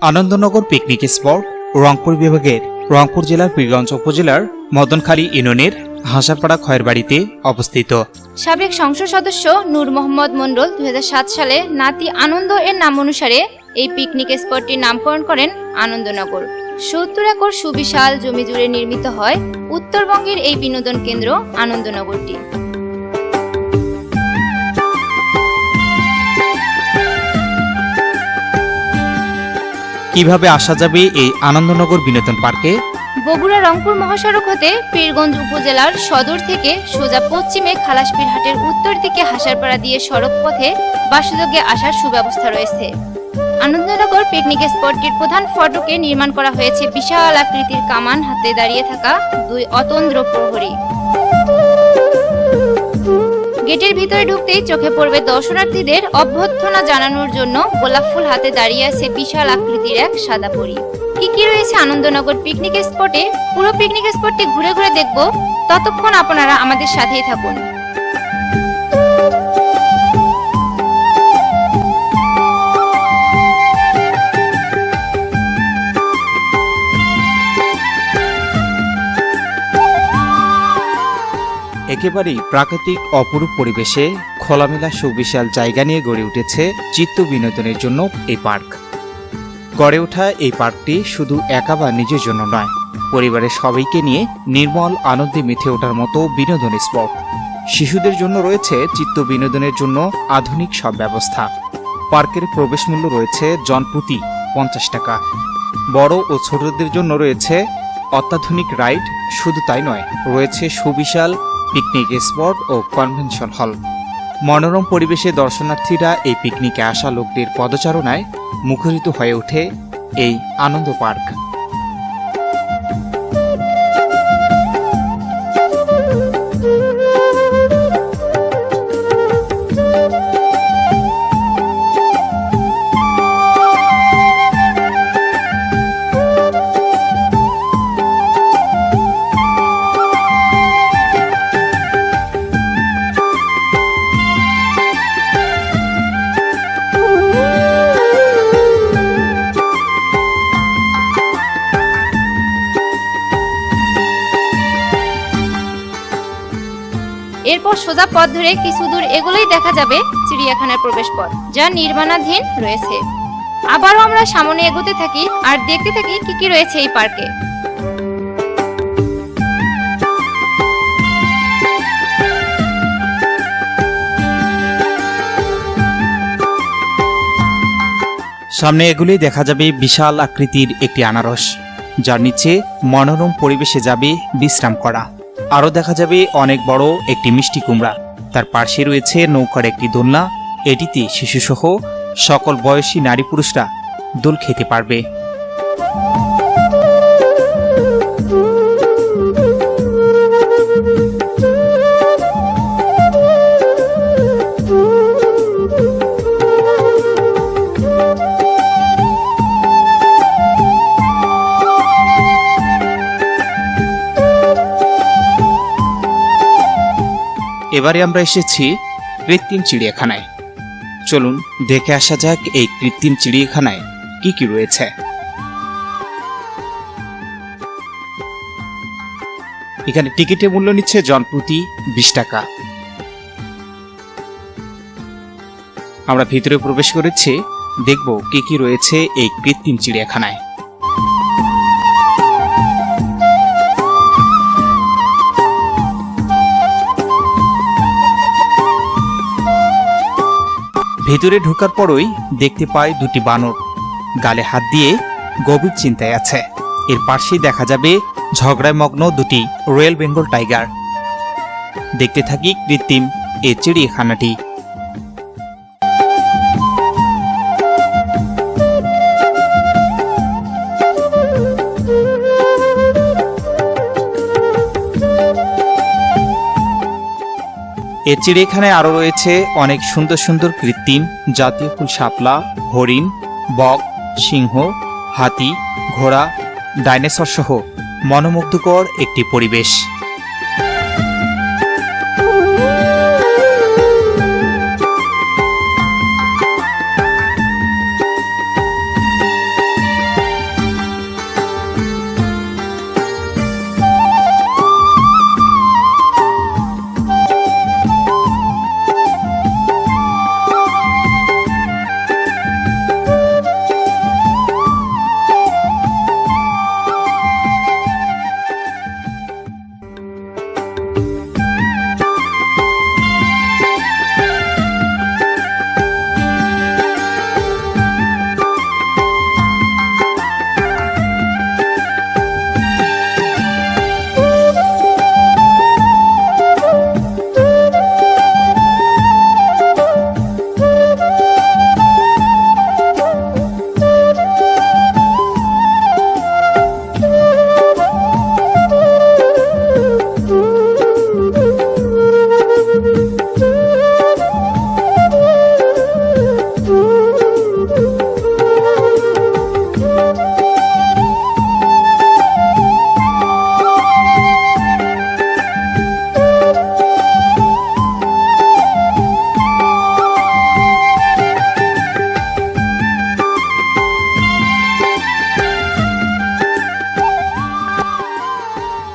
Anandanagar picnic spot Rangpur বিভাগের রংপুর জেলার পীরগঞ্জ উপজেলার মদনখালী ইউনিয়নের হাসাপাড়া খয়েরবাড়িতে অবস্থিত। সাবেক সংসদ সদস্য নূর মোহাম্মদ মণ্ডল 2007 সালে নাতি আনন্দ এর নাম অনুসারে এই পিকনিক স্পটটির নামকরণ করেন আনন্দনগর। 70 একর সুবিশাল জমি জুড়ে নির্মিত হয় উত্তরবঙ্গের এই বিনোদন কেন্দ্র আনন্দনগরটি। কিভাবে আসা যাবে এই আনন্দনগর বিনোদন পার্কে? বগুড়া রংপুর মহাসড়ক হতে পীরগঞ্জ উপজেলার সদর থেকে সোজা পশ্চিমে খালাসপীর হাটের উত্তর দিকে হাসারপাড়া দিয়ে সড়ক পথে বাসযোগে আসার সুব্যবস্থা রয়েছে। আনন্দনগর পিকনিক স্পটটির প্রধান ফটকে নির্মাণ করা হয়েছে বিশাল আকৃতির কামান হাতে দাঁড়িয়ে থাকা 2 অতন্দ্র প্রহরী। গেটের ভিতরে ঢুকতেই চোখে পড়বে দর্শনার্থীদের অভ্যর্থনা জানানোর জন্য গোলাপ ফুল হাতে দাঁড়িয়ে আছে বিশাল আকৃতির এক সাদা পরী। কি রয়েছে আনন্দনগর পিকনিক স্পটে, পুরো পিকনিক স্পটটি ঘুরে ঘুরে দেখব। ততক্ষণ আপনারা আমাদের সাথেই থাকুন। একেবারেই প্রাকৃতিক অপরূপ পরিবেশে খোলামেলা সুবিশাল জায়গা নিয়ে গড়ে উঠেছে চিত্ত বিনোদনের জন্য এই পার্ক। গড়ে ওঠা এই পার্কটি শুধু একা বা নিজের জন্য নয়, পরিবারের সবাইকে নিয়ে নির্মল আনন্দে মেতে ওঠার মতো বিনোদন স্পট। শিশুদের জন্য রয়েছে চিত্ত বিনোদনের জন্য আধুনিক সব ব্যবস্থা। পার্কের প্রবেশ মূল্য রয়েছে জনপ্রতি 50 টাকা। বড় ও ছোটদের জন্য রয়েছে অত্যাধুনিক রাইড। শুধু তাই নয়, রয়েছে সুবিশাল পিকনিক স্পট ও কনভেনশন হল। মনোরম পরিবেশে দর্শনার্থীরা এই পিকনিকে আসা লোকদের পদচারণায় মুখরিত হয়ে ওঠে এই আনন্দ পার্ক। এরপর সোজা পথ ধরে কিছু দূর এগোলেই দেখা যাবে চিড়িয়াখানার প্রবেশ পথ, যা নির্মাণাধীন রয়েছে। আবারও আমরা সামনে এগোতে থাকি আর দেখতে থাকি কি রয়েছে এই পার্কে। সামনে এগুলোই দেখা যাবে বিশাল আকৃতির একটি আনারস, যার নিচে মনোরম পরিবেশে যাবে বিশ্রাম করা। আরও দেখা যাবে অনেক বড় একটি মিষ্টি কুমড়া। তার পাশে রয়েছে নৌকার একটি দোলনা। এটিতে শিশুসহ সকল বয়সী নারী পুরুষরা দোল খেতে পারবে। এবারে আমরা এসেছি কৃত্রিম চিড়িয়াখানায়। চলুন দেখে আসা যাক এই কৃত্রিম চিড়িয়াখানায় কি রয়েছে। এখানে টিকিটের মূল্য নিচ্ছে জনপ্রতি 20 টাকা। আমরা ভিতরে প্রবেশ করেছি, দেখব কি রয়েছে এই কৃত্রিম চিড়িয়াখানায়। ভেতরে ঢোকার পরই দেখতে পাই 2টি বানর গালে হাত দিয়ে গভীর চিন্তায় আছে। এর পাশেই দেখা যাবে ঝগড়ায় মগ্ন 2টি রয়্যাল বেঙ্গল টাইগার। দেখতে থাকি কৃত্রিম এই চিড়িয়াখানাটি। এর চিড়িয়াখানায় আরও রয়েছে অনেক সুন্দর সুন্দর কৃত্রিম জাতীয় ফুল, শাপলা, হরিণ, বক, সিংহ, হাতি, ঘোড়া, ডাইনোসর সহ মনোমুগ্ধকর একটি পরিবেশ।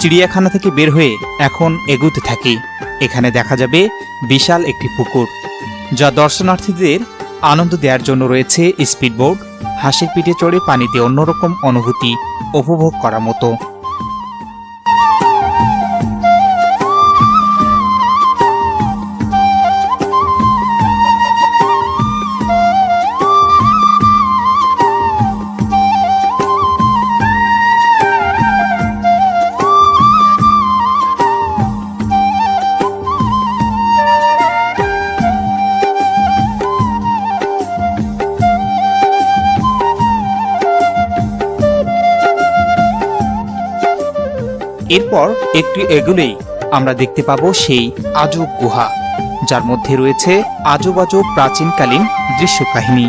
চিড়িয়াখানা থেকে বের হয়ে এখন এগুতে থাকি। এখানে দেখা যাবে বিশাল একটি পুকুর, যা দর্শনার্থীদের আনন্দ দেওয়ার জন্য রয়েছে স্পিডবোট। হাঁসের পিঠে চড়ে পানিতে অন্যরকম অনুভূতি উপভোগ করার মতো। এরপর একটু এগুলেই আমরা দেখতে পাবো সেই আজব গুহা, যার মধ্যে রয়েছে আজব আজব প্রাচীনকালীন দৃশ্য কাহিনী।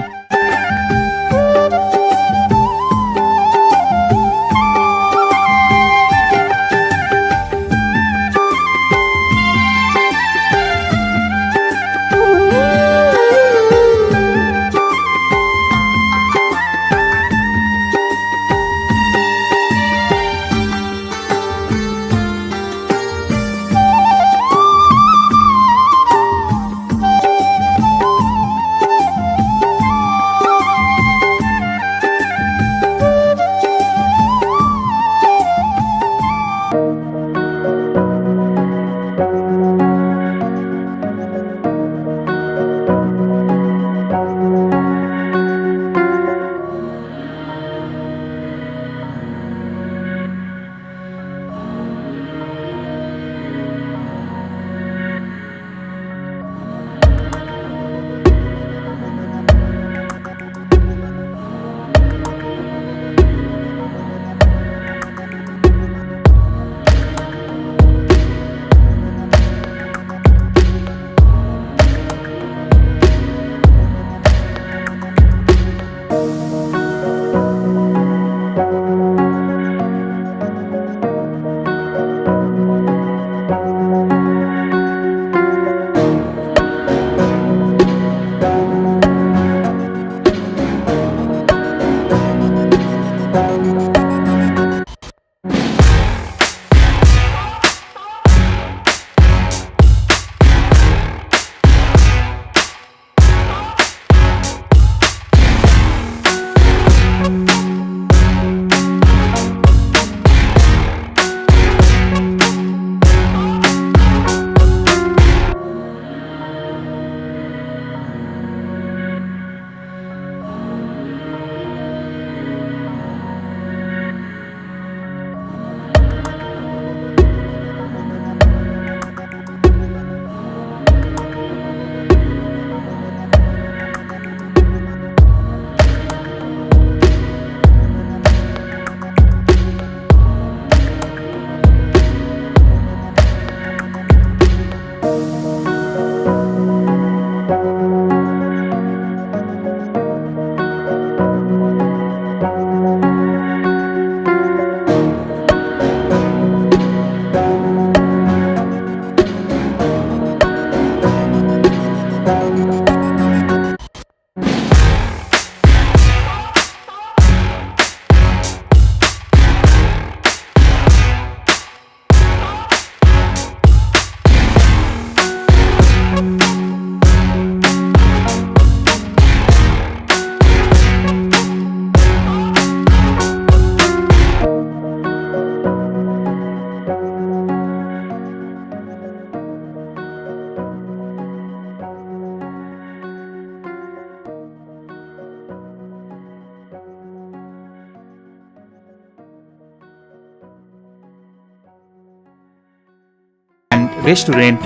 রেস্টুরেন্ট,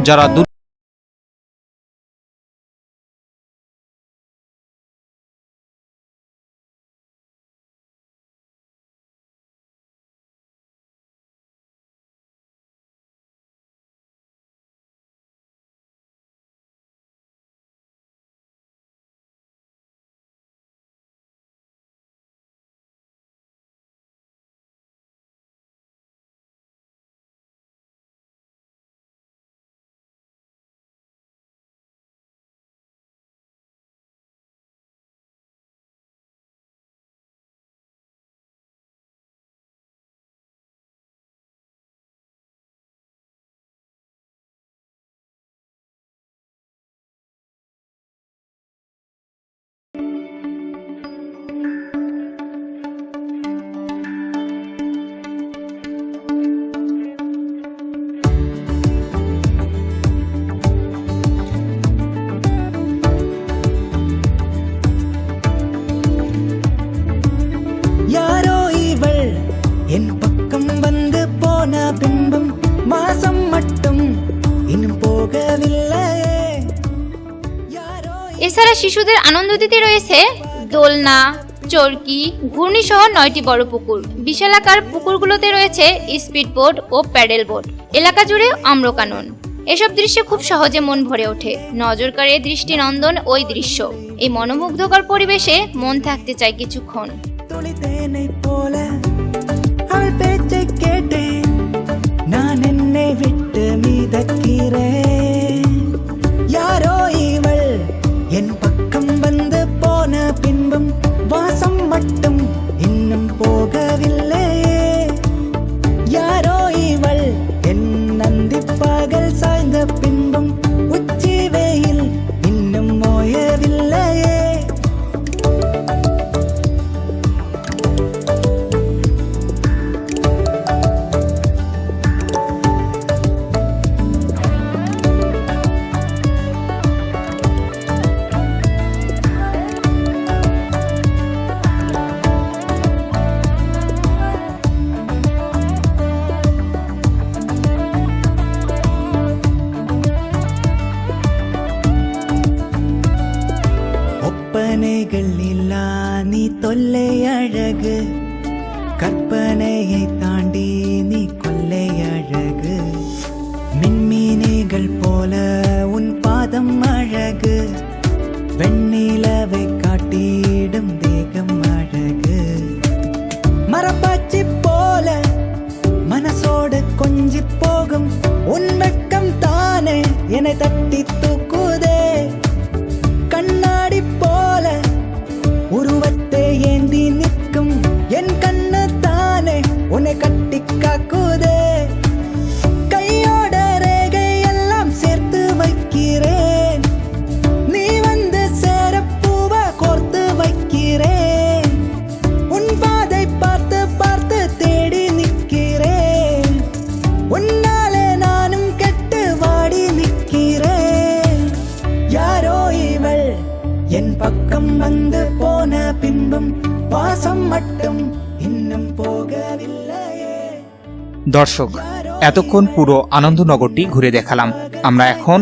যারা এছাড়া শিশুদের আনন্দ দিতে রয়েছে দোলনা, চরকি, ঘূর্ণি সহ 9টি বড় পুকুর। বিশালাকার পুকুরগুলোতে রয়েছে স্পিড বোট ও প্যাডেল বোট। এলাকা জুড়ে আম্রকানন। এসব দৃশ্যে খুব সহজে মন ভরে ওঠে। নজর কাড়ে দৃষ্টিনন্দন ওই দৃশ্য। এই মনোমুগ্ধকর পরিবেশে মন থাকতে চায় কিছুক্ষণ। என் பக்கம் வந்து போன பின்பும் வாசம் மட்டும் இன்னும் போகவில்லையே. யாரோ இவள் என் நந்தி பகல் சாய்ந்த பின்பும் உச்சி வெயில் இன்னும் ஓயவில்லையே. ஒப்பனைகள் இல்லா நீ தொல்லை அழகு, கற்பனையை தாண்டி நீ கொல்லை அழகு. மின்மீனிகள் போல உன் பாதம் அழகு, வெண்ணிலவை காட்டிடும் தேகம் அழகு. மரப்பாச்சி போல மனசோடு கொஞ்சி போகும் உன் வெட்கம் தானே என்னை தட்டி தூக்குதே. கண்ணாடி போல உருவத்தை ஏந்தி நிற்கும் என் கண்ணு தானே உன்னை கட்டி காக்குதே. கையோட ரேகை எல்லாம் சேர்த்து வைக்கிறேன், நீ வந்து சேர பூவ கோர்த்து வைக்கிறேன். உன் பாதை பார்த்து பார்த்து தேடி நிற்கிறேன், உன்னாலே நானும் கெட்டு வாடி நிற்கிறேன். யாரோ இவள் என் பக்கம் வந்து போன பின்பும் வாசம் மட்டும் இன்னும் போகவில்லையே. দর্শক, এতক্ষণ পুরো আনন্দনগরটি ঘুরে দেখালাম। আমরা এখন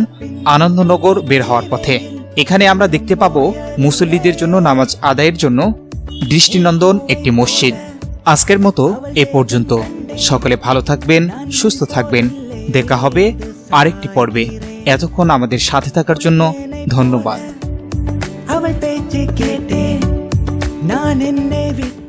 আনন্দনগর বের হওয়ার পথে। এখানে আমরা দেখতে পাবো মুসল্লিদের জন্য নামাজ আদায়ের জন্য দৃষ্টিনন্দন একটি মসজিদ। আজকের মতো এ পর্যন্ত। সকলে ভালো থাকবেন, সুস্থ থাকবেন। দেখা হবে আরেকটি পর্বে। এতক্ষণ আমাদের সাথে থাকার জন্য ধন্যবাদ। அவள் பேச்சு கேட்டேன் நான் என்னை விட்டு